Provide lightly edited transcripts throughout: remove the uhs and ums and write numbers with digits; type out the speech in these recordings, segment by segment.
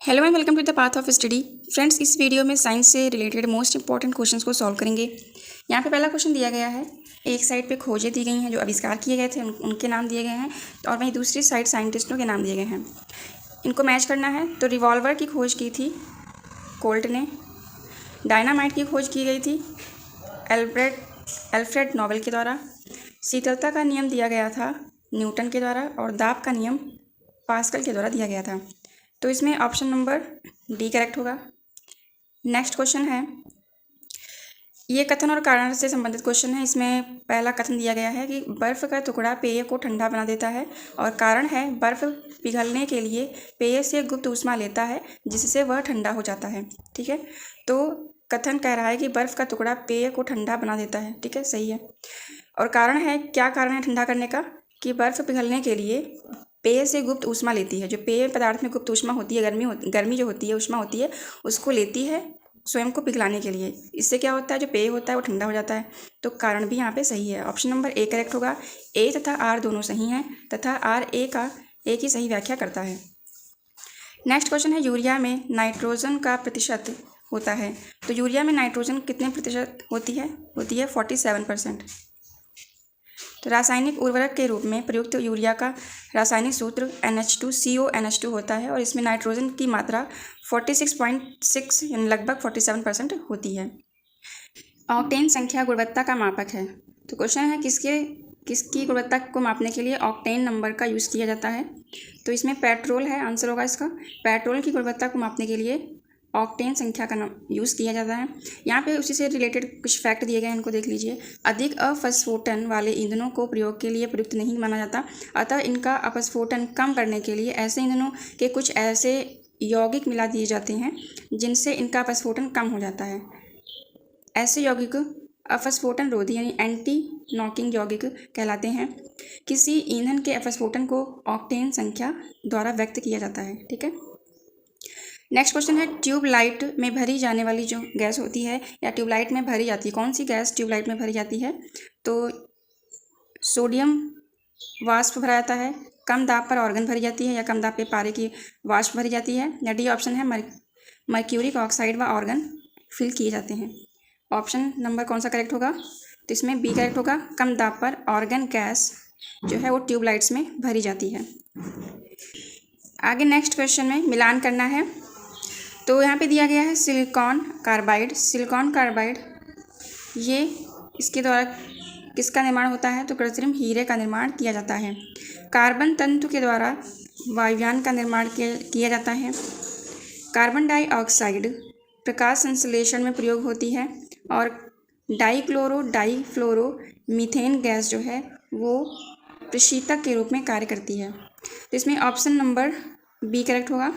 Hello and welcome to the path of study. Friends, इस वीडियो में साइंस से रिलेटेड मोस्ट इंपॉर्टेंट क्वेश्चंस को सॉल्व करेंगे। यहाँ पे पहला क्वेश्चन दिया गया है, एक साइड पे खोजें दी गई हैं जो आविष्कार किए गए थे उनके नाम दिए गए हैं, और वहीं दूसरी साइड साइंटिस्टों के नाम दिए गए हैं। इनको मैच करना है। तो रिवॉल्वर की खोज की थी कोल्ट ने, डायनामाइट की खोज की गई थी एल्फ्रेड नोबेल के द्वारा, शीतलता का नियम दिया गया था न्यूटन के द्वारा, और दाब का नियम पास्कल के द्वारा दिया गया था। तो इसमें ऑप्शन नंबर डी करेक्ट होगा। नेक्स्ट क्वेश्चन है, ये कथन और कारण से संबंधित क्वेश्चन है। इसमें पहला कथन दिया गया है कि बर्फ़ का टुकड़ा पेय को ठंडा बना देता है, और कारण है बर्फ़ पिघलने के लिए पेय से गुप्त ऊष्मा लेता है जिससे वह ठंडा हो जाता है। ठीक है, तो कथन कह रहा है कि बर्फ़ का टुकड़ा पेय को ठंडा बना देता है। ठीक है, सही है। और कारण है, क्या कारण है ठंडा करने का? कि बर्फ़ पिघलने के लिए पेय से गुप्त ऊष्मा लेती है। जो पेय पदार्थ में गुप्त ऊष्मा होती है, गर्मी जो होती है, ऊष्मा होती है, उसको लेती है स्वयं को पिघलाने के लिए। इससे क्या होता है, जो पेय होता है वो ठंडा हो जाता है। तो कारण भी यहाँ पे सही है। ऑप्शन नंबर ए करेक्ट होगा। ए तथा आर दोनों सही हैं, तथा आर ए का एक ही सही व्याख्या करता है। नेक्स्ट क्वेश्चन है, यूरिया में नाइट्रोजन का प्रतिशत होता है। तो यूरिया में नाइट्रोजन कितने प्रतिशत होती है? 47%। तो रासायनिक उर्वरक के रूप में प्रयुक्त यूरिया का रासायनिक सूत्र NH2CONH2 होता है, और इसमें नाइट्रोजन की मात्रा 46.6 यानी लगभग 47% होती है। ऑक्टेन संख्या गुणवत्ता का मापक है। तो क्वेश्चन है, किसकी गुणवत्ता को मापने के लिए ऑक्टेन नंबर का यूज़ किया जाता है? तो इसमें पेट्रोल है, आंसर होगा इसका। पेट्रोल की गुणवत्ता को मापने के लिए ऑक्टेन संख्या का यूज़ किया जाता है। यहाँ पे उसी से रिलेटेड कुछ फैक्ट दिए गए हैं, इनको देख लीजिए। अधिक अपस्फोटन वाले ईंधनों को प्रयोग के लिए प्रयुक्त नहीं माना जाता, अतः इनका अपस्फोटन कम करने के लिए ऐसे ईंधनों के कुछ ऐसे यौगिक मिला दिए जाते हैं जिनसे इनका अपस्फोटन कम हो जाता है। ऐसे यौगिक अपस्फोटन रोधी यानी एंटी नॉकिंग यौगिक कहलाते हैं। किसी ईंधन के अपस्फोटन को ऑक्टेन संख्या द्वारा व्यक्त किया जाता है। ठीक है, नेक्स्ट क्वेश्चन है, ट्यूबलाइट में भरी जाने वाली जो गैस होती है या ट्यूबलाइट में भरी जाती है, कौन सी गैस ट्यूबलाइट में भरी जाती है? तो सोडियम वाष्प भरा जाता है, कम दाब पर ऑर्गन भरी जाती है, या कम दाब पे पारे की वाष्प भरी जाती है, या डी ऑप्शन है मर्क्यूरिक ऑक्साइड व ऑर्गन फिल किए जाते हैं। ऑप्शन नंबर कौन सा करेक्ट होगा? तो इसमें बी करेक्ट होगा। कम दाब पर ऑर्गन गैस जो है वो ट्यूबलाइट्स में भरी जाती है। आगे नेक्स्ट क्वेश्चन में मिलान करना है। तो यहाँ पे दिया गया है सिलिकॉन कार्बाइड। सिलिकॉन कार्बाइड ये इसके द्वारा किसका निर्माण होता है? तो कृत्रिम हीरे का निर्माण किया जाता है। कार्बन तंतु के द्वारा वायुयान का निर्माण किया जाता है। कार्बन डाइऑक्साइड प्रकाश संश्लेषण में प्रयोग होती है, और डाईफ्लोरो मीथेन गैस जो है वो प्रशीतक के रूप में कार्य करती है। तो इसमें ऑप्शन नंबर बी करेक्ट होगा।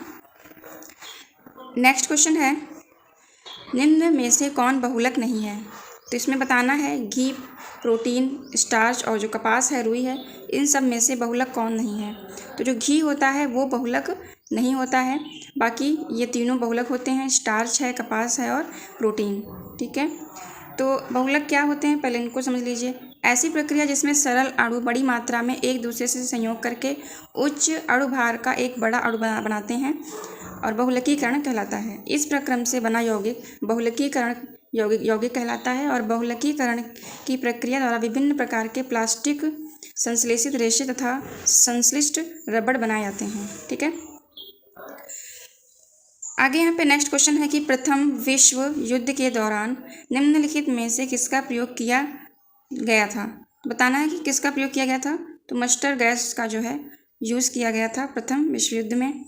नेक्स्ट क्वेश्चन है, निम्न में से कौन बहुलक नहीं है? तो इसमें बताना है घी, प्रोटीन, स्टार्च और जो कपास है, रुई है, इन सब में से बहुलक कौन नहीं है? तो जो घी होता है वो बहुलक नहीं होता है, बाकी ये तीनों बहुलक होते हैं, स्टार्च है, कपास है और प्रोटीन। ठीक है, तो बहुलक क्या होते हैं पहले इनको समझ लीजिए। ऐसी प्रक्रिया जिसमें सरल अणु बड़ी मात्रा में एक दूसरे से संयोग करके उच्च अणुभार का एक बड़ा अणु बनाते हैं, और बहुलकीकरण कहलाता है। इस प्रक्रम से बना यौगिक बहुलकीकरण यौगिक कहलाता है, और बहुलकीकरण की प्रक्रिया द्वारा विभिन्न प्रकार के प्लास्टिक, संश्लेषित रेशे तथा संश्लिष्ट रबड़ बनाए जाते हैं। ठीक है, आगे यहाँ पे नेक्स्ट क्वेश्चन है कि प्रथम विश्व युद्ध के दौरान निम्नलिखित में से किसका प्रयोग किया गया था? बताना है कि किसका प्रयोग किया गया था। तो मस्टर्ड गैस का जो है यूज़ किया गया था प्रथम विश्व युद्ध में।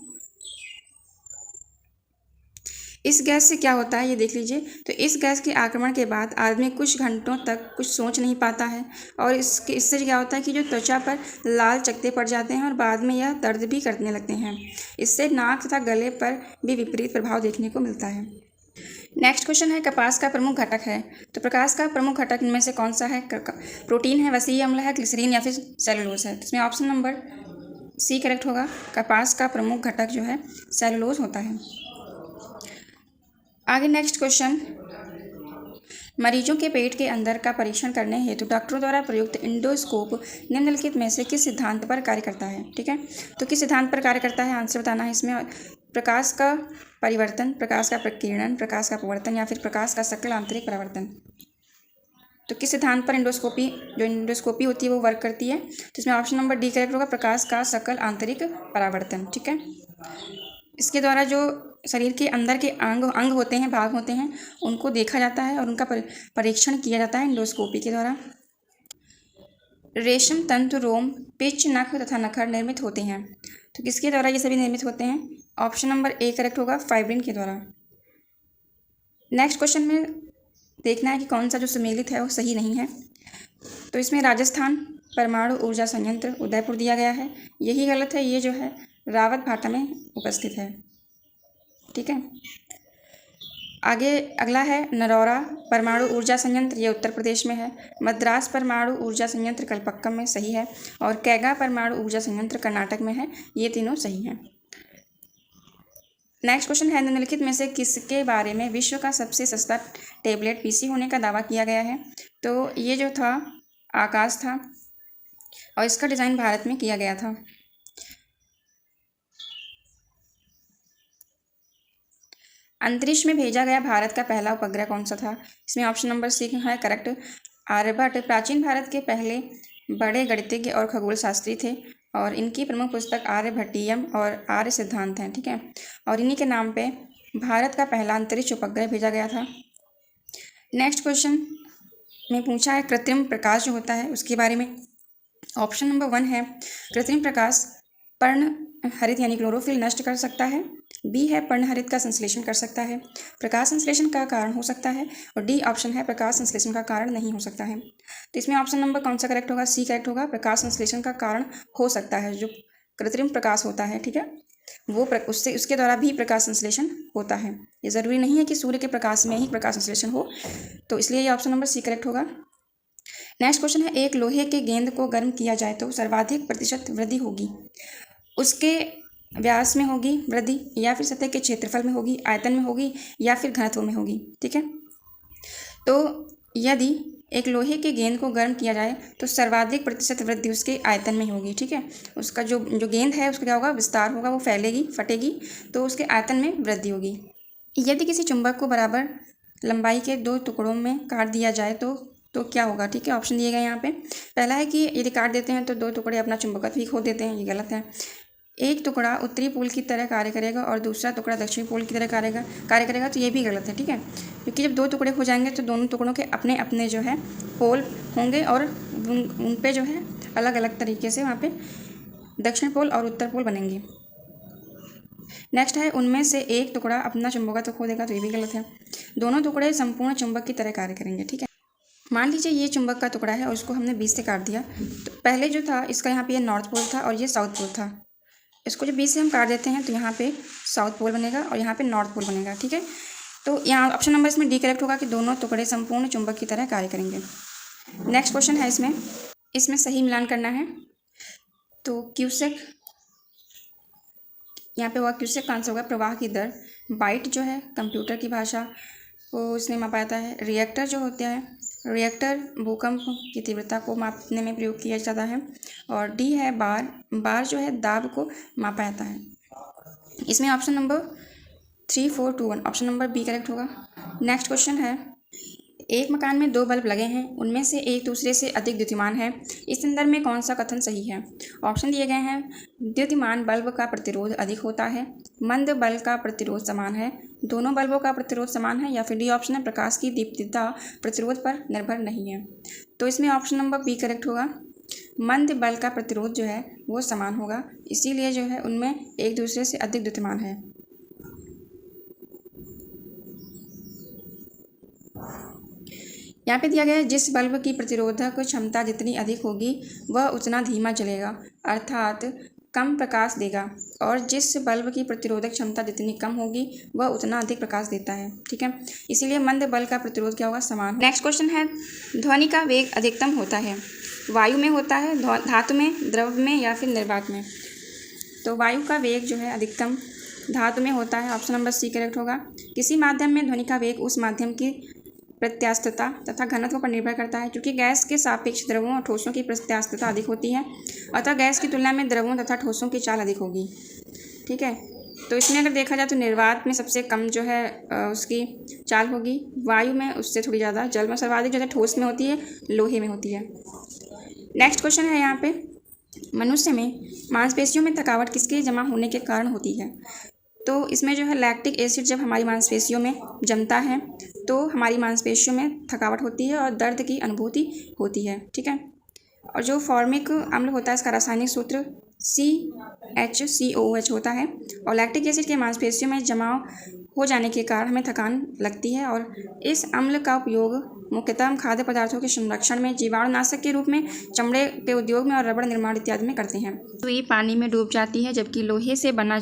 इस गैस से क्या होता है ये देख लीजिए। तो इस गैस के आक्रमण के बाद आदमी कुछ घंटों तक कुछ सोच नहीं पाता है, और इससे क्या होता है कि जो त्वचा पर लाल चकत्ते पड़ जाते हैं, और बाद में यह दर्द भी करने लगते हैं। इससे नाक तथा गले पर भी विपरीत प्रभाव देखने को मिलता है। नेक्स्ट क्वेश्चन है, कपास का प्रमुख घटक है। तो प्रकाश का प्रमुख घटक इनमें से कौन सा है? प्रोटीन है, वसीय अम्ल है, ग्लिसरीन या फिर सेलुलोज है? इसमें ऑप्शन नंबर सी करेक्ट होगा। कपास का प्रमुख घटक जो है सेलुलोज होता है। आगे नेक्स्ट क्वेश्चन, मरीजों के पेट के अंदर का परीक्षण करने हेतु डॉक्टरों द्वारा प्रयुक्त इंडोस्कोप निम्नलिखित में से किस सिद्धांत पर कार्य करता है? ठीक है, तो किस सिद्धांत पर कार्य करता है आंसर बताना है इसमें। प्रकाश का परिवर्तन, प्रकाश का प्रकीर्णन, प्रकाश का अपवर्तन या फिर प्रकाश का सकल आंतरिक परावर्तन। तो किस सिद्धांत पर इंडोस्कोपी होती है वो वर्क करती है? तो इसमें ऑप्शन नंबर डी करेक्ट होगा, प्रकाश का सकल आंतरिक परावर्तन। ठीक है, इसके द्वारा जो शरीर के अंदर के अंग होते हैं, भाग होते हैं, उनको देखा जाता है और उनका परीक्षण किया जाता है इंडोस्कोपी के द्वारा। रेशम तंतु, रोम, पिच, नख तथा नखर निर्मित होते हैं। तो किसके द्वारा ये सभी निर्मित होते हैं? ऑप्शन नंबर ए करेक्ट होगा, फाइब्रिन के द्वारा। नेक्स्ट क्वेश्चन में देखना है कि कौन सा जो सम्मिलित है वो सही नहीं है। तो इसमें राजस्थान परमाणु ऊर्जा संयंत्र उदयपुर दिया गया है, यही गलत है। ये जो है रावत भाटा में उपस्थित है। ठीक है, आगे अगला है नरौरा परमाणु ऊर्जा संयंत्र, ये उत्तर प्रदेश में है। मद्रास परमाणु ऊर्जा संयंत्र कलपक्कम में सही है। और कैगा परमाणु ऊर्जा संयंत्र कर्नाटक में है। ये तीनों सही हैं। नेक्स्ट क्वेश्चन है, निम्नलिखित में से किसके बारे में विश्व का सबसे सस्ता टेबलेट पीसी होने का दावा किया गया है? तो ये जो था आकाश था और इसका डिज़ाइन भारत में किया गया था। अंतरिक्ष में भेजा गया भारत का पहला उपग्रह कौन सा था? इसमें ऑप्शन नंबर सी है करेक्ट, आर्यभट्ट। प्राचीन भारत के पहले बड़े गणितज्ञ और खगोल शास्त्री थे और इनकी प्रमुख पुस्तक आर्यभट्टीयम और आर्य सिद्धांत हैं। ठीक है, और इन्हीं के नाम पे भारत का पहला अंतरिक्ष उपग्रह भेजा गया था। नेक्स्ट क्वेश्चन में पूछा है कृत्रिम प्रकाश जो होता है उसके बारे में। ऑप्शन नंबर 1 है कृत्रिम प्रकाश पर्णहरित यानी क्लोरोफिल नष्ट कर सकता है। बी है पर्णहरित का संश्लेषण कर सकता है। प्रकाश संश्लेषण का कारण हो सकता है। और डी ऑप्शन है प्रकाश संश्लेषण का कारण नहीं हो सकता है। तो इसमें ऑप्शन नंबर कौन सा करेक्ट होगा? सी करेक्ट होगा, प्रकाश संश्लेषण का कारण हो सकता है। जो कृत्रिम प्रकाश होता है, ठीक है, वो उसके द्वारा भी प्रकाश संश्लेषण होता है। ये ज़रूरी नहीं है कि सूर्य के प्रकाश में ही प्रकाश संश्लेषण हो, तो इसलिए ये ऑप्शन नंबर सी करेक्ट होगा। नेक्स्ट क्वेश्चन है, एक लोहे के गेंद को गर्म किया जाए तो सर्वाधिक प्रतिशत वृद्धि होगी? उसके व्यास में होगी वृद्धि, या फिर सतह के क्षेत्रफल में होगी, आयतन में होगी, या फिर घनत्व में होगी? ठीक है, तो यदि एक लोहे के गेंद को गर्म किया जाए तो सर्वाधिक प्रतिशत वृद्धि उसके आयतन में होगी। ठीक है, उसका जो गेंद है उसका क्या होगा? विस्तार होगा, वो फैलेगी, फटेगी, तो उसके आयतन में वृद्धि होगी। यदि किसी चुंबक को बराबर लंबाई के 2 टुकड़ों में काट दिया जाए तो क्या होगा? ठीक है, ऑप्शन दिए गए यहाँ पे। पहला है कि यदि काट देते हैं तो 2 टुकड़े अपना चुंबकत्व भी खो देते हैं, ये गलत है। एक टुकड़ा उत्तरी पोल की तरह कार्य करेगा और दूसरा टुकड़ा दक्षिणी पोल की तरह कार्य करेगा, तो ये भी गलत है। ठीक है, क्योंकि जब 2 टुकड़े हो जाएंगे तो दोनों टुकड़ों के अपने अपने जो है पोल होंगे और उन पे जो है अलग अलग तरीके से वहाँ पे दक्षिण पोल और उत्तर पोल बनेंगे। नेक्स्ट है, उनमें से एक टुकड़ा अपना चुंबकत्व खो देगा, तो ये भी गलत है। दोनों टुकड़े संपूर्ण चुंबक की तरह कार्य करेंगे। ठीक है, मान लीजिए ये चुंबक का टुकड़ा है और उसको हमने 20 से काट दिया। तो पहले जो था इसका यहाँ पे ये नॉर्थ पोल था और ये साउथ पोल था। इसको जब 20 से हम काट देते हैं तो यहाँ पे साउथ पोल बनेगा और यहाँ पे नॉर्थ पोल बनेगा। ठीक है, तो यहाँ ऑप्शन नंबर इसमें डी करेक्ट होगा कि दोनों टुकड़े संपूर्ण चुंबक की तरह कार्य करेंगे। नेक्स्ट क्वेश्चन है, इसमें सही मिलान करना है। तो क्यूसेक, यहाँ पे हुआ क्यूसेक का आंसर होगा प्रवाह की दर। बाइट जो है कंप्यूटर की भाषा को इसमें मापा जाता है। रिएक्टर जो होता है, रिएक्टर भूकंप की तीव्रता को मापने में प्रयोग किया जाता है। और डी है बार जो है दाब को मापा जाता है। इसमें option number 3, 4, 2, 1 option number B correct होगा। नेक्स्ट क्वेश्चन है, एक मकान में 2 बल्ब लगे हैं, उनमें से एक दूसरे से अधिक द्युतिमान है, इस संदर्भ में कौन सा कथन सही है? ऑप्शन दिए गए हैं, द्युतिमान बल्ब का प्रतिरोध अधिक होता है, मंद बल्ब का प्रतिरोध समान है, दोनों बल्बों का प्रतिरोध समान है, या फिर डी ऑप्शन है प्रकाश की दीप्तिता प्रतिरोध पर निर्भर नहीं है। तो इसमें ऑप्शन नंबर बी करेक्ट होगा, मंद बल्ब का प्रतिरोध जो है वो समान होगा, इसीलिए जो है उनमें एक दूसरे से अधिक द्युतिमान है। यहाँ पे दिया गया है, जिस बल्ब की प्रतिरोधक क्षमता जितनी अधिक होगी वह उतना धीमा जलेगा, अर्थात कम प्रकाश देगा, और जिस बल्ब की प्रतिरोधक क्षमता जितनी कम होगी वह उतना अधिक प्रकाश देता है। ठीक है, इसीलिए मंद बल्ब का प्रतिरोध क्या होगा? समान। नेक्स्ट क्वेश्चन है, ध्वनि का वेग अधिकतम होता है, वायु में होता है, धातु में, द्रव में, या फिर निर्वात में? तो वायु का वेग जो है अधिकतम धातु में होता है, ऑप्शन नंबर सी करेक्ट होगा। किसी माध्यम में ध्वनि का वेग उस माध्यम की प्रत्यास्थता तथा घनत्व पर निर्भर करता है, क्योंकि गैस के सापेक्ष द्रवों और ठोसों की प्रत्यास्थता अधिक होती है, अतः गैस की तुलना में द्रवों तथा ठोसों की चाल अधिक होगी। ठीक है, तो इसमें अगर देखा जाए तो निर्वात में सबसे कम जो है उसकी चाल होगी, वायु में उससे थोड़ी ज़्यादा, जल में सर्वाधिक जो है ठोस में होती है, लोहे में होती है। नेक्स्ट क्वेश्चन है यहाँ पे, मनुष्य में मांसपेशियों में थकावट किसके जमा होने के कारण होती है? तो इसमें जो है लैक्टिक एसिड जब हमारी मांसपेशियों में जमता है तो हमारी मांसपेशियों में थकावट होती है और दर्द की अनुभूति होती है, ठीक है। और जो फॉर्मिक अम्ल होता है इसका रासायनिक सूत्र CHCOOH होता है और लैक्टिक एसिड के मांसपेशियों में जमाव हो जाने के कारण हमें थकान लगती है और इस अम्ल का उपयोग मुख्यतः हम खाद्य पदार्थों के संरक्षण में, जीवाणुनाशक के रूप में, चमड़े के उद्योग में और रबड़ निर्माण इत्यादि में करते हैं। तो ये पानी में डूब जाती है जबकि लोहे से बना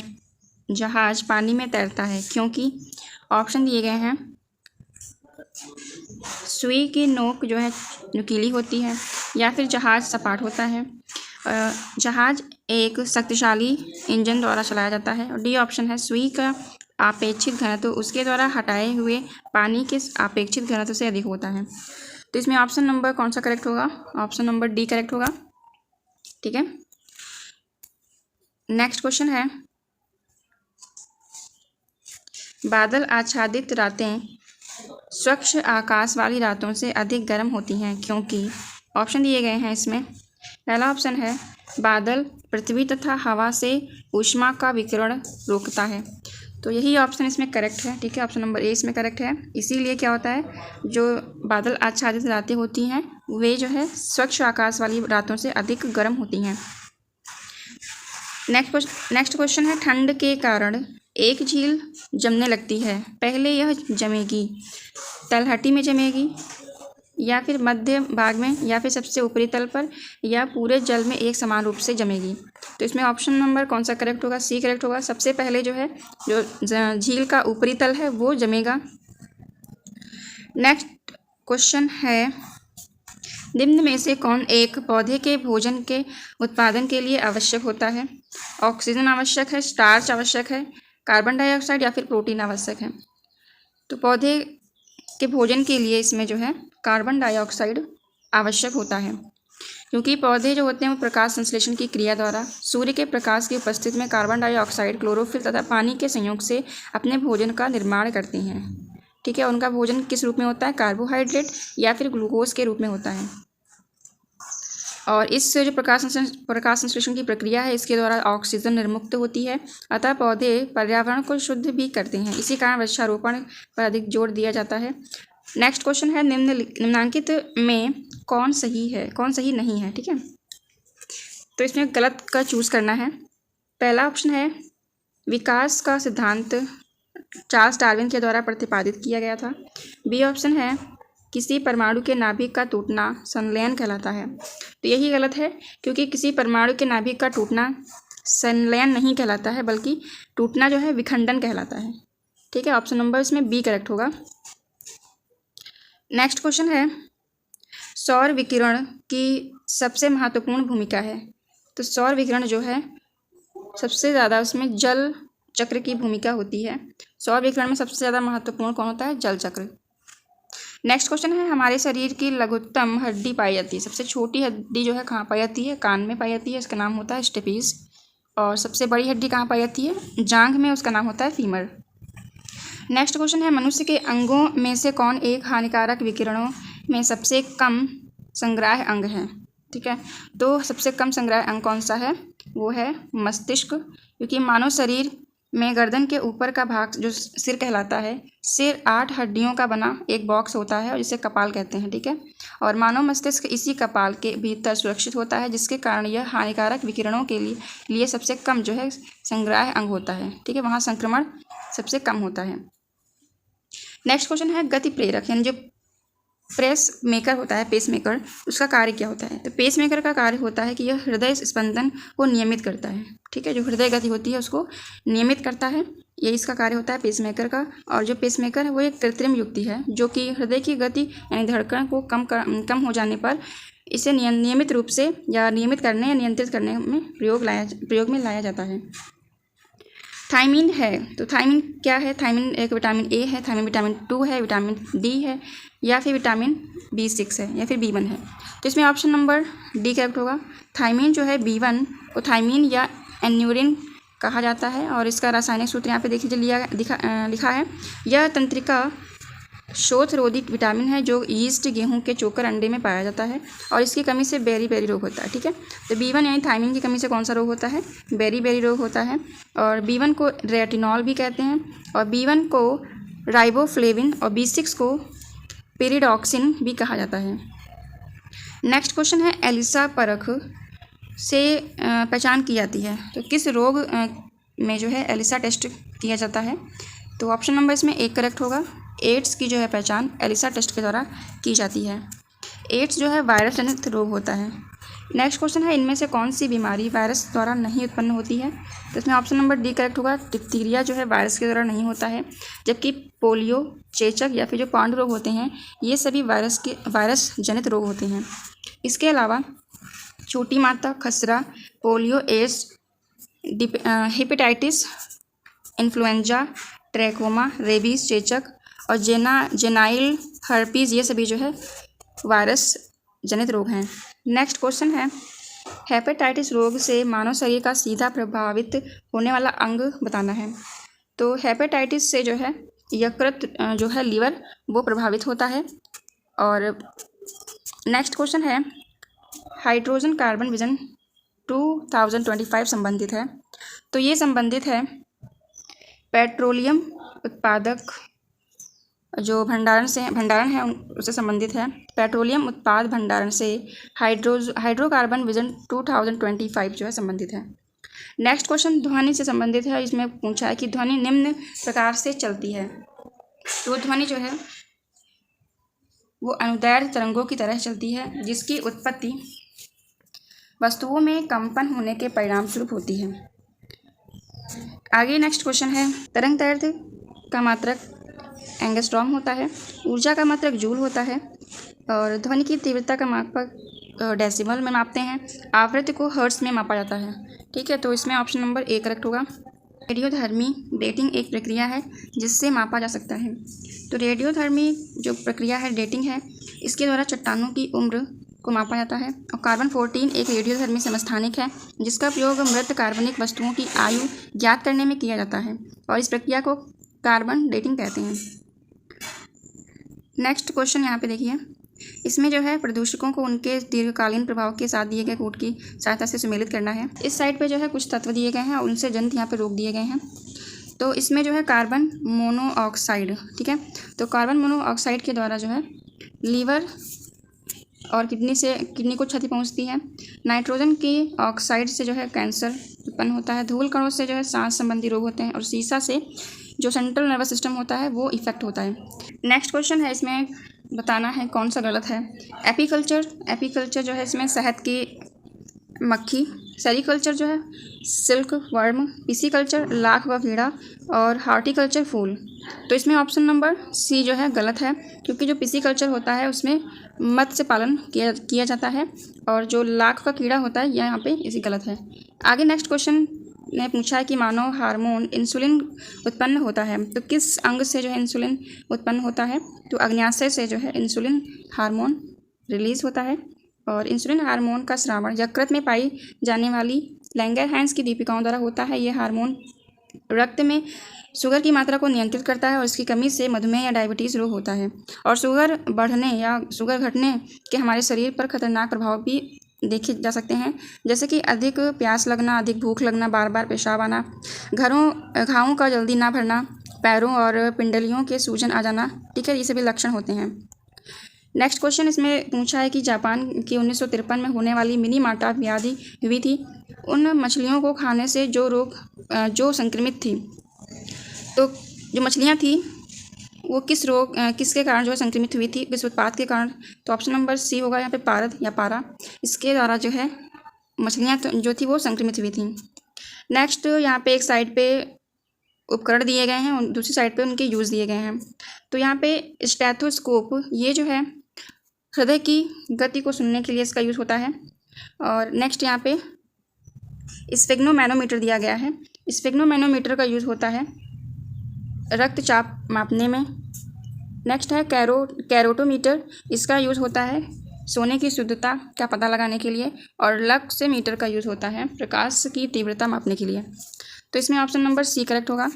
जहाज पानी में तैरता है, क्योंकि ऑप्शन दिए गए हैं, सुई की नोक जो है नुकीली होती है, या फिर जहाज सपाट होता है, जहाज एक शक्तिशाली इंजन द्वारा चलाया जाता है, और डी ऑप्शन है, सुई का आपेक्षित घनत्व उसके द्वारा हटाए हुए पानी के आपेक्षित घनत्व से अधिक होता है। तो इसमें ऑप्शन नंबर कौन सा करेक्ट होगा? ऑप्शन नंबर डी करेक्ट होगा, ठीक है। नेक्स्ट क्वेश्चन है, बादल आच्छादित रातें स्वच्छ आकाश वाली रातों से अधिक गर्म होती हैं, क्योंकि ऑप्शन दिए गए हैं इसमें। पहला ऑप्शन है, बादल पृथ्वी तथा हवा से ऊष्मा का विकिरण रोकता है, तो यही ऑप्शन इसमें करेक्ट है, ठीक है। ऑप्शन नंबर ए इसमें करेक्ट है। इसीलिए क्या होता है, जो बादल आच्छादित रातें होती हैं वे जो है स्वच्छ आकाश वाली रातों से अधिक गर्म होती हैं। नेक्स्ट क्वेश्चन है, ठंड के कारण एक झील जमने लगती है, पहले यह जमेगी तलहटी में जमेगी, या फिर मध्य भाग में, या फिर सबसे ऊपरी तल पर, या पूरे जल में एक समान रूप से जमेगी? तो इसमें ऑप्शन नंबर कौन सा करेक्ट होगा? सी करेक्ट होगा। सबसे पहले जो है जो झील का ऊपरी तल है वो जमेगा। नेक्स्ट क्वेश्चन है, निम्न में से कौन एक पौधे के भोजन के उत्पादन के लिए आवश्यक होता है? ऑक्सीजन आवश्यक है, स्टार्च आवश्यक है, कार्बन डाइऑक्साइड या फिर प्रोटीन आवश्यक है? तो पौधे के भोजन के लिए इसमें जो है कार्बन डाइऑक्साइड आवश्यक होता है, क्योंकि पौधे जो होते हैं वो प्रकाश संश्लेषण की क्रिया द्वारा सूर्य के प्रकाश की उपस्थिति में कार्बन डाइऑक्साइड, क्लोरोफिल तथा पानी के संयोग से अपने भोजन का निर्माण करते हैं, ठीक है। उनका भोजन किस रूप में होता है? कार्बोहाइड्रेट या फिर ग्लूकोज के रूप में होता है। और इस जो प्रकाश संश्लेषण की प्रक्रिया है इसके द्वारा ऑक्सीजन निर्मुक्त होती है, अतः पौधे पर्यावरण को शुद्ध भी करते हैं। इसी कारण वृक्षारोपण पर अधिक जोर दिया जाता है। नेक्स्ट क्वेश्चन है, निम्नांकित में कौन सही है, कौन सही नहीं है, ठीक है। तो इसमें गलत का चूज करना है। पहला ऑप्शन है, विकास का सिद्धांत चार्ल्स डार्विन के द्वारा प्रतिपादित किया गया था। बी ऑप्शन है, किसी परमाणु के नाभिक का टूटना संलयन कहलाता है, तो यही गलत है, क्योंकि किसी परमाणु के नाभिक का टूटना संलयन नहीं कहलाता है, बल्कि टूटना जो है विखंडन कहलाता है, ठीक है। ऑप्शन नंबर इसमें बी करेक्ट होगा। नेक्स्ट क्वेश्चन है, सौर विकिरण की सबसे महत्वपूर्ण भूमिका है, तो सौर विकिरण जो है सबसे ज़्यादा उसमें जल चक्र की भूमिका होती है। सौर विकिरण में सबसे ज़्यादा महत्वपूर्ण कौन होता है? जल चक्र। नेक्स्ट क्वेश्चन है, हमारे शरीर की लघुत्तम हड्डी पाई जाती है, सबसे छोटी हड्डी जो है कहाँ पाई जाती है? कान में पाई जाती है, इसका नाम होता है स्टेपीज। और सबसे बड़ी हड्डी कहाँ पाई जाती है? जांघ में, उसका नाम होता है फीमर। नेक्स्ट क्वेश्चन है, मनुष्य के अंगों में से कौन एक हानिकारक विकिरणों में सबसे कम संग्राह्य अंग है, ठीक है। तो सबसे कम संग्राह्य अंग कौन सा है? वो है मस्तिष्क, क्योंकि मानव शरीर में गर्दन के ऊपर का भाग जो सिर कहलाता है, सिर 8 हड्डियों का बना एक बॉक्स होता है और जिसे कपाल कहते हैं, ठीक है। और मानव मस्तिष्क इसी कपाल के भीतर सुरक्षित होता है, जिसके कारण यह हानिकारक विकिरणों के लिए सबसे कम जो है संग्राह्य अंग होता है, ठीक है। वहाँ संक्रमण सबसे कम होता है। नेक्स्ट क्वेश्चन है, गति प्रेरक यानी जो प्रेस मेकर होता है, पेस मेकर, उसका कार्य क्या होता है? तो पेस मेकर का कार्य होता है कि यह हृदय स्पंदन को नियमित करता है, ठीक है। जो हृदय गति होती है उसको नियमित करता है, ये इसका कार्य होता है पेस मेकर का। और जो पेस मेकर है वो एक कृत्रिम युक्ति है जो कि हृदय की गति यानी धड़कन को कम हो जाने पर इसे नियमित रूप से या नियमित करने या नियंत्रित करने में प्रयोग में लाया जाता है। थायमीन है, तो थायमीन क्या है? थायमीन एक विटामिन ए है, थायमीन विटामिन 2 है, विटामिन डी है, या फिर विटामिन B6 है, या फिर B1 है। तो इसमें ऑप्शन नंबर डी करेक्ट होगा। थायमीन जो है B1 को थायमीन या एन्यूरिन कहा जाता है। और इसका रासायनिक सूत्र यहाँ पे देखिए लिखा है। यह तंत्रिका शोथरोधी विटामिन है जो यीस्ट, गेहूं के चोकर, अंडे में पाया जाता है और इसकी कमी से बेरी रोग होता है। ठीक है, तो B1 यानी थायमिन की कमी से कौन सा रोग होता है? बेरी रोग होता है। और B1 को रेटिनॉल भी कहते हैं, और B1 को राइबोफ्लेविन, और B6 को पेरिडॉक्सिन भी कहा जाता है। नेक्स्ट क्वेश्चन है, एलिसा परख से पहचान की जाती है, तो किस रोग में जो है एलिसा टेस्ट किया जाता है? तो ऑप्शन नंबर इसमें 1 करेक्ट होगा। एड्स की जो है पहचान एलिसा टेस्ट के द्वारा की जाती है। एड्स जो है वायरस जनित रोग होता है। नेक्स्ट क्वेश्चन है, इनमें से कौन सी बीमारी वायरस द्वारा नहीं उत्पन्न होती है? तो इसमें ऑप्शन नंबर डी करेक्ट होगा। डिप्थीरिया जो है वायरस के द्वारा नहीं होता है, जबकि पोलियो, चेचक या फिर जो पांडु रोग होते हैं ये सभी वायरस जनित रोग होते हैं। इसके अलावा छोटी माता, खसरा, पोलियो, AIDS, hepatitis, influenza, trachoma, rabies, चेचक और जेनाइल हर्पीज ये सभी जो है वायरस जनित रोग हैं। नेक्स्ट क्वेश्चन है, हेपेटाइटिस रोग से मानव शरीर का सीधा प्रभावित होने वाला अंग बताना है। तो हेपेटाइटिस से जो है यकृत जो है लीवर वो प्रभावित होता है। और नेक्स्ट क्वेश्चन है, हाइड्रोजन कार्बन विजन 2025 संबंधित है, तो ये संबंधित है पेट्रोलियम उत्पादक जो भंडारण है उससे संबंधित है। पेट्रोलियम उत्पाद भंडारण से हाइड्रोकार्बन विजन 2025 जो है संबंधित है। नेक्स्ट क्वेश्चन ध्वनि से संबंधित है। इसमें पूछा है कि ध्वनि निम्न प्रकार से चलती है, तो ध्वनि जो है वो अनुदैर्ध्य तरंगों की तरह चलती है, जिसकी उत्पत्ति वस्तुओं में कंपन होने के परिणाम स्वरूप होती है। आगे नेक्स्ट क्वेश्चन है, तरंग दैर्ध्य का मात्रक एंगस्ट्रॉम होता है, ऊर्जा का मात्रक जूल होता है, और ध्वनि की तीव्रता का मापक डेसिबल में मापते हैं, आवृत्ति को हर्ट्ज में मापा जाता है। ठीक है, तो इसमें ऑप्शन नंबर ए करेक्ट होगा। रेडियोधर्मी डेटिंग एक प्रक्रिया है जिससे मापा जा सकता है। तो रेडियोधर्मी जो प्रक्रिया है डेटिंग है, इसके द्वारा चट्टानों की उम्र को मापा जाता है। और कार्बन-14 एक रेडियोधर्मी समस्थानिक है जिसका प्रयोग मृत कार्बनिक वस्तुओं की आयु ज्ञात करने में किया जाता है, और इस प्रक्रिया को कार्बन डेटिंग कहते हैं। नेक्स्ट क्वेश्चन यहाँ पे देखिए, इसमें जो है प्रदूषकों को उनके दीर्घकालीन प्रभाव के साथ दिए गए कोड की सहायता से सम्मिलित करना है। इस साइड पे जो है कुछ तत्व दिए गए हैं और उनसे जनित यहाँ पे रोक दिए गए हैं। तो इसमें जो है कार्बन मोनोऑक्साइड, ठीक है, तो कार्बन मोनोऑक्साइड के द्वारा जो है लीवर और किडनी को क्षति पहुँचती है। नाइट्रोजन की ऑक्साइड से जो है कैंसर उत्पन्न होता है। धूल कणों से जो है सांस संबंधी रोग होते हैं, और सीसा से जो सेंट्रल नर्वस सिस्टम होता है वो इफेक्ट होता है। नेक्स्ट क्वेश्चन है, इसमें बताना है कौन सा गलत है। एपीकल्चर जो है इसमें शहद की मक्खी, सेरीकल्चर जो है सिल्क वर्म, पिसीकल्चर लाख व कीड़ा, और हार्टिकल्चर फूल। तो इसमें ऑप्शन नंबर सी जो है गलत है, क्योंकि जो पिसीकल्चर होता है उसमें मत्स्य पालन किया जाता है, और जो लाख का कीड़ा होता है यह यहाँ पे इसी गलत है। आगे नेक्स्ट क्वेश्चन ने पूछा है कि मानव हार्मोन इंसुलिन उत्पन्न होता है, तो किस अंग से जो है इंसुलिन उत्पन्न होता है? तो अग्न्याशय से जो है इंसुलिन हार्मोन रिलीज होता है, और इंसुलिन हार्मोन का स्रावण यकृत में पाई जाने वाली लैंगरहैंस की दीपिकाओं द्वारा होता है। यह हार्मोन रक्त में शुगर की मात्रा को नियंत्रित करता है, और इसकी कमी से मधुमेह या डायबिटीज़ रोग होता है। और शुगर बढ़ने या शुगर घटने के हमारे शरीर पर खतरनाक प्रभाव भी देखे जा सकते हैं, जैसे कि अधिक प्यास लगना, अधिक भूख लगना, बार बार पेशाब आना, घावों का जल्दी ना भरना, पैरों और पिंडलियों के सूजन आ जाना। ठीक है, ये सभी लक्षण होते हैं। नेक्स्ट क्वेश्चन इसमें पूछा है कि जापान की 1953 में होने वाली मिनी माटा व्याधि हुई थी। उन मछलियों को खाने से जो संक्रमित थी, तो जो मछलियाँ थी वो किसके कारण जो है संक्रमित हुई थी, किस उत्पाद के कारण? तो ऑप्शन नंबर सी होगा यहाँ पे पारद या पारा, इसके द्वारा जो है मछलियाँ जो थी वो संक्रमित हुई थी। नेक्स्ट यहाँ पे एक साइड पे उपकरण दिए गए हैं और दूसरी साइड पे उनके यूज़ दिए गए हैं। तो यहाँ पे स्टेथोस्कोप ये जो है हृदय की गति को सुनने के लिए इसका यूज़ होता है। और नेक्स्ट यहाँ पे स्फिग्नोमैनोमीटर दिया गया है। स्फिग्नोमैनोमीटर का यूज़ होता है रक्तचाप मापने में। नेक्स्ट है कैरोटोमीटर, इसका यूज़ होता है सोने की शुद्धता का पता लगाने के लिए। और लक्स मीटर का यूज़ होता है प्रकाश की तीव्रता मापने के लिए। तो इसमें ऑप्शन नंबर सी करेक्ट होगा।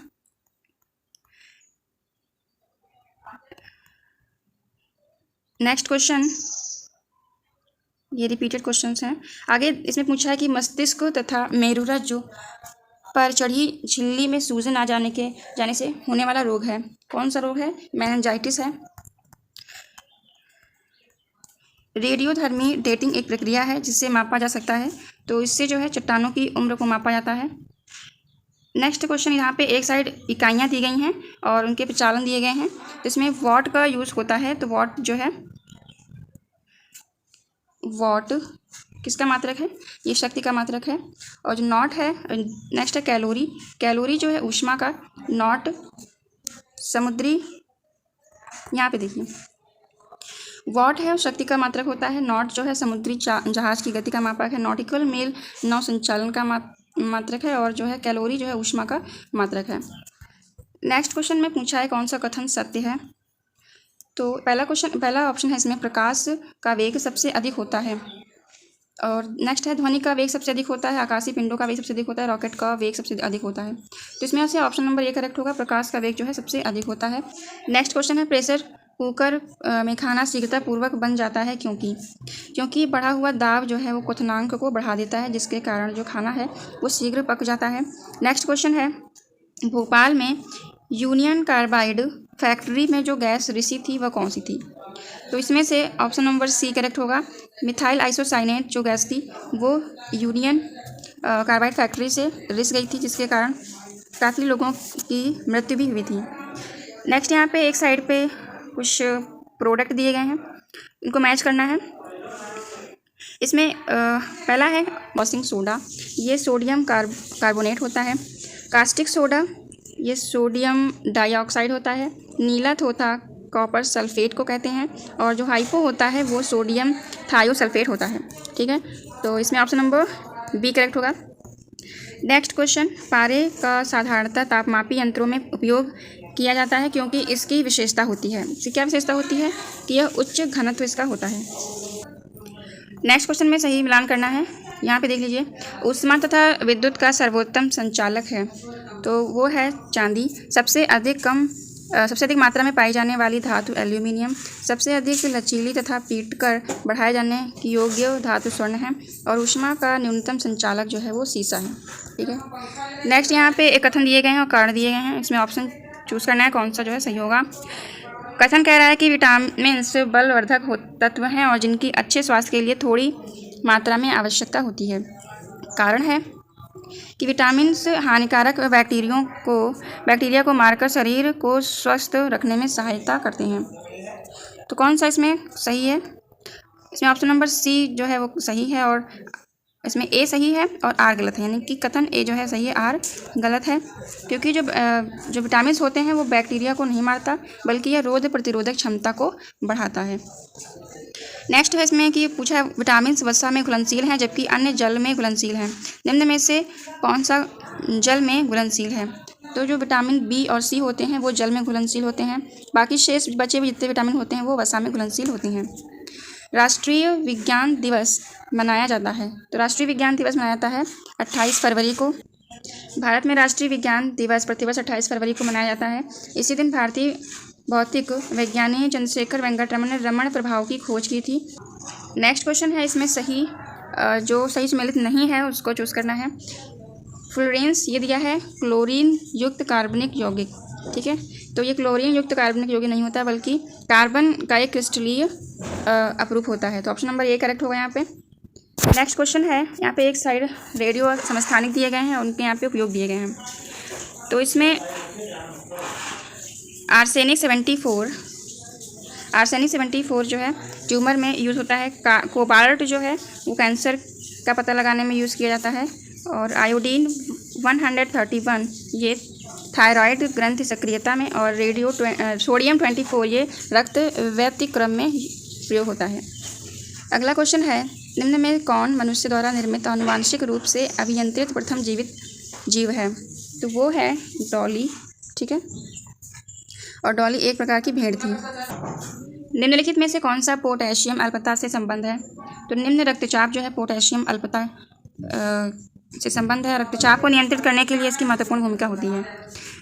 नेक्स्ट क्वेश्चन, ये रिपीटेड क्वेश्चंस हैं। आगे इसमें पूछा है कि मस्तिष्क तथा मेरुरज्जु पर चढ़ी झिल्ली में सूजन आ जाने से होने वाला रोग है, कौन सा रोग है? मेनिंजाइटिस है। रेडियोधर्मी डेटिंग एक प्रक्रिया है जिससे मापा जा सकता है, तो इससे जो है चट्टानों की उम्र को मापा जाता है। नेक्स्ट क्वेश्चन, यहाँ पे एक साइड इकाइयाँ दी गई हैं और उनके प्रचालन दिए गए हैं, तो इसमें वॉट का यूज़ होता है, तो वॉट जो है, वॉट किसका मात्रक है? ये शक्ति का मात्रक है। और जो नॉट है, नेक्स्ट है कैलोरी। कैलोरी जो है ऊष्मा का, नॉट समुद्री, यहाँ पे देखिए वॉट है शक्ति का मात्रक होता है, नॉट जो है समुद्री जहाज की गति का मापक है, नॉटिकल मील नौ संचालन का मात्रक है, और जो है कैलोरी जो है ऊष्मा का मात्रक है। नेक्स्ट क्वेश्चन में पूछा है कौन सा कथन सत्य है, तो पहला ऑप्शन है इसमें प्रकाश का वेग सबसे अधिक होता है, और नेक्स्ट है ध्वनि का वेग सबसे अधिक होता है, आकाशीय पिंडों का वेग सबसे अधिक होता है, रॉकेट का वेग सबसे अधिक होता है। तो इसमें से ऑप्शन नंबर ए करेक्ट होगा, प्रकाश का वेग जो है सबसे अधिक होता है। नेक्स्ट क्वेश्चन है प्रेशर कुकर में खाना शीघ्रतापूर्वक बन जाता है क्योंकि बढ़ा हुआ दाब जो है वो क्वथनांक को बढ़ा देता है, जिसके कारण जो खाना है वो शीघ्र पक जाता है। नेक्स्ट क्वेश्चन है भोपाल में यूनियन कार्बाइड फैक्ट्री में जो गैस रिसी थी वह कौन सी थी, तो इसमें से ऑप्शन नंबर सी करेक्ट होगा, मिथाइल आइसोसाइनेट जो गैस थी वो यूनियन कार्बाइड फैक्ट्री से रिस गई थी, जिसके कारण काफ़ी लोगों की मृत्यु भी हुई थी। नेक्स्ट यहाँ पे एक साइड पे कुछ प्रोडक्ट दिए गए हैं, इनको मैच करना है। इसमें पहला है वॉशिंग सोडा, ये सोडियम कार्बोनेट होता है। कास्टिक सोडा, ये सोडियम डाइऑक्साइड होता है। नीलत होता कॉपर सल्फेट को कहते हैं, और जो हाइपो होता है वो सोडियम थायोसल्फेट होता है। ठीक है, तो इसमें ऑप्शन नंबर बी करेक्ट होगा। नेक्स्ट क्वेश्चन, पारे का साधारणतः तापमापी यंत्रों में उपयोग किया जाता है क्योंकि इसकी विशेषता होती है, इसकी क्या विशेषता होती है कि यह उच्च घनत्व इसका होता है। नेक्स्ट क्वेश्चन में सही मिलान करना है, यहाँ पे देख लीजिए, ऊष्मा तथा विद्युत का सर्वोत्तम संचालक है, तो वो है चांदी। सबसे अधिक मात्रा में पाई जाने वाली धातु एल्यूमिनियम, सबसे अधिक लचीली तथा पीटकर बढ़ाए जाने की योग्य धातु स्वर्ण है, और ऊष्मा का न्यूनतम संचालक जो है वो शीशा है। ठीक है, नेक्स्ट यहाँ पे एक कथन दिए गए हैं और कारण दिए गए हैं, इसमें ऑप्शन चूज़ करना है कौन सा जो है सही होगा। कथन कह रहा है कि विटामिन्स बलवर्धक तत्व हैं और जिनकी अच्छे स्वास्थ्य के लिए थोड़ी मात्रा में आवश्यकता होती है। कारण है कि विटामिन्स हानिकारक बैक्टीरिया को मारकर शरीर को स्वस्थ रखने में सहायता करते हैं। तो कौन सा इसमें सही है? इसमें ऑप्शन नंबर सी जो है वो सही है, और इसमें ए सही है और आर गलत है, यानी कि कथन ए जो है सही है, आर गलत है, क्योंकि जो विटामिन्स होते हैं वो बैक्टीरिया को नहीं मारता बल्कि यह रोग प्रतिरोधक क्षमता को बढ़ाता है। नेक्स्ट है इसमें कि पूछा है विटामिन्स वसा में घुलनशील हैं जबकि अन्य जल में घुलनशील हैं, निम्न में से कौन सा जल में घुलनशील है? तो जो विटामिन बी और सी होते हैं वो जल में घुलनशील होते हैं, बाकी शेष बचे हुए जितने विटामिन होते हैं वो वसा में घुलनशील होते हैं। राष्ट्रीय विज्ञान दिवस मनाया जाता है, तो राष्ट्रीय विज्ञान दिवस मनाया जाता है 28 फरवरी को। भारत में राष्ट्रीय विज्ञान दिवस प्रतिवर्ष 28 फरवरी को मनाया जाता है। इसी दिन भारतीय भौतिक वैज्ञानिक चंद्रशेखर वेंकटरमन ने रमण प्रभाव की खोज की थी। नेक्स्ट क्वेश्चन है इसमें सही जो सही सम्मिलित नहीं है उसको चूज़ करना है। फ्लोरेंस ये दिया है क्लोरीन युक्त कार्बनिक यौगिक, ठीक है, तो ये क्लोरीन युक्त कार्बनिक यौगिक नहीं होता बल्कि कार्बन का एक क्रिस्टलीय अपरूप होता है, तो ऑप्शन नंबर ए करेक्ट होगा यहाँ पे। नेक्स्ट क्वेश्चन है, यहाँ पे एक साइड रेडियो समस्थानिक दिए गए हैं और उनके यहाँ पे उपयोग दिए गए हैं। तो इसमें आर्सेनिक 74 जो है ट्यूमर में यूज़ होता है। कोबाल्ट जो है वो कैंसर का पता लगाने में यूज़ किया जाता है, और आयोडीन 131 ये थायराइड ग्रंथि सक्रियता में, और सोडियम 24 ये रक्त व्यतिक्रम में प्रयोग होता है। अगला क्वेश्चन है, निम्न में कौन मनुष्य द्वारा निर्मित आनुवांशिक रूप से अभियंत्रित प्रथम जीवित जीव है? तो वो है डॉली, ठीक है, और डॉली एक प्रकार की भेड़ थी। निम्नलिखित में से कौन सा पोटेशियम अल्पता से संबंध है? तो निम्न रक्तचाप जो है पोटेशियम अल्पता से संबंध है। रक्तचाप को नियंत्रित करने के लिए इसकी महत्वपूर्ण भूमिका होती है।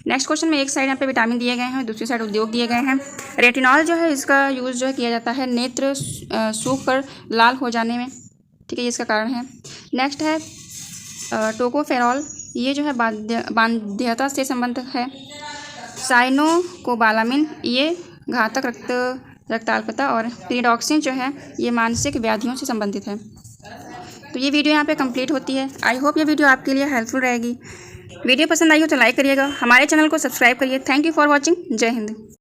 नेक्स्ट क्वेश्चन में एक साइड यहाँ पे विटामिन दिए गए हैं, दूसरी साइड उद्योग दिए गए हैं। रेटिनॉल जो है इसका यूज़ जो है किया जाता है नेत्र सूख कर लाल हो जाने में, ठीक है, ये इसका कारण है। नेक्स्ट है टोकोफेरॉल, ये जो है बाध्यता से संबंधित है। साइनोकोबालामिन, ये घातक रक्ताल्पता, और पीरिडॉक्सिन जो है ये मानसिक व्याधियों से संबंधित है। तो ये वीडियो यहाँ पे कंप्लीट होती है। आई होप ये वीडियो आपके लिए हेल्पफुल रहेगी। वीडियो पसंद आई हो तो लाइक करिएगा, हमारे चैनल को सब्सक्राइब करिए। Thank you for watching. जय हिंद।